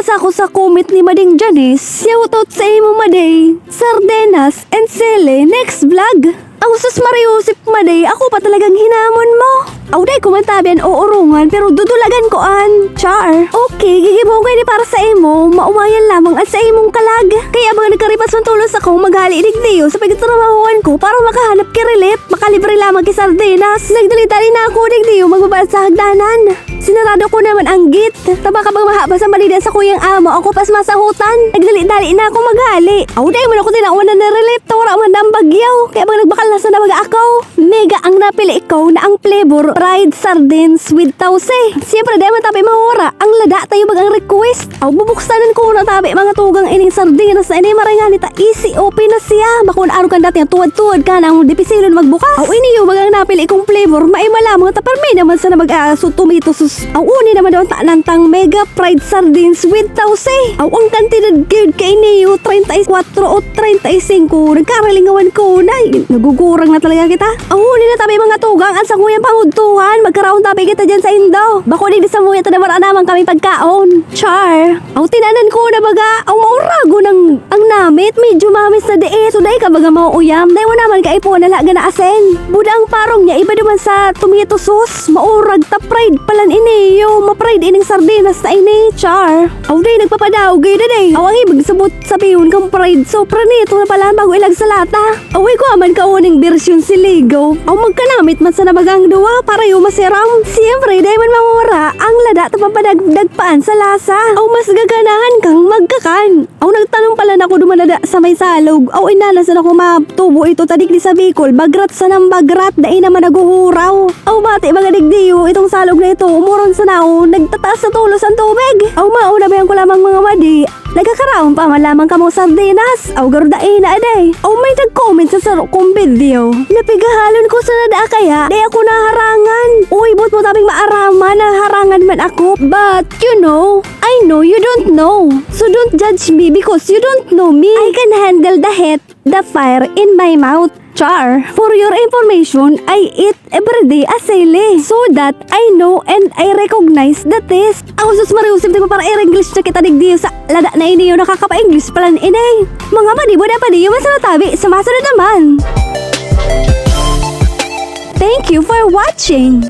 nabasa ko sa comment ni Mading Janice, shoutout sa imo Maday, sardenas and sele next vlog. Ang sus Mariusip Maday, ako pa talagang hinamon mo. Auday kumantabian o urungan pero dudulagan ko an. Char. Okay, gigibugay ni para sa imo, maumayan lamang at sa imong kalag. Kaya mga nagkaripas ng tulos akong maghali idigdiyo sa pagtrabahuan ko para makahanap ki relief, makalibre lamang ki sardenas. Nagdali-dali na ako digdiyo magbabaan sa hagdanan. Sinarado ko naman ang gate. Taba ka bang mahaba sa malida sa kuyang amo, ako pas masahutan. Nagdali-dali na ako maghali. Auday man ako tinaunan na relief, tawara man ang bagyaw. Kaya bang nagbakal na sa nabaga ako. Mega ang napili ikaw na ang flavor fried sardines with tause. Siyempre dahil man tabi mahura, ang lada tayo bag ang request. Aw bubuksanan ko na tabi mga tugang ining sardinas na inay maringan nita easy open na siya. Bakun araw kan dati ang tuwad-tuwad ka na ang dipisilon magbukas. Aw iniyo bag ang napili ikong flavor, maimala mga taparmi naman sa nabag-aso tomato sauce. Aw uni naman daw tanantang mega fried sardines with tause. Aw ang kantidad gyud kay niyo 34 o 35. Nagkaralingawan ko na. Nagugurang na talaga kita. Aw uni na tabi mga tugang ang sanguyang pangudtuhan. Magkaraon tabi kita dyan sa Indo. Bako di sa muya ito na mara naman kami pagkaon. Char. Aw tinanan ko na baga. Aw maurago ng ang namit. Medyo mamis na deet. So dahi ka baga mauuyam. Dahi mo naman ka ipo na laga na asen. Budang parong niya iba naman sa tomato sauce. Maurag ta fried palan iniyo. Ma-fried ining sardinas na ini. Char. Aw dahi nagpapadaw. Gaya na dahi. Aw ang ibig sabot sabihin kang fried. So pranito na pala bago ilag sa lata. Away ko aman ka uning bersyon si Ligo. Aw magkanamit man sa nabagang duwa para yung masiram. Siyempre, dahil man mamura, ang lada tapapadagpaan sa lasa. Aw mas gaganahan kang magkakan. Aw nagtanong pala na ako dumanada sa may salog. Aw inanasan ako matubo ito tadik di sa Bicol. Bagrat sa nang bagrat, dahil naman naguhuraw. Aw bati mga digdiyo, itong salog na ito, umuron sa nao, nagtataas sa tulos ang tubig. Aw mauna bayan ko lamang mga madi. Nagkakaraon pa man lamang ka mong sardinas. Aw garudain na aday. Aw may nag-comment sa sarok kong video. Napigahalon ko sa nada kaya, di ako naharangan. Uy, but mo tabing maaraman, naharangan man ako. But, you know, I know you don't know. So don't judge me because you don't know me. I can handle the heat, the fire in my mouth. Char. For your information, I eat everyday asele so that I know and I recognize the taste. Ako sus Mariusip, di ba para i-English na kita digdiyo sa lada na iniyo nakakapa-English palan inay. Mga madibo na pa diyo masanatabi sa masunod naman. Thank you for watching.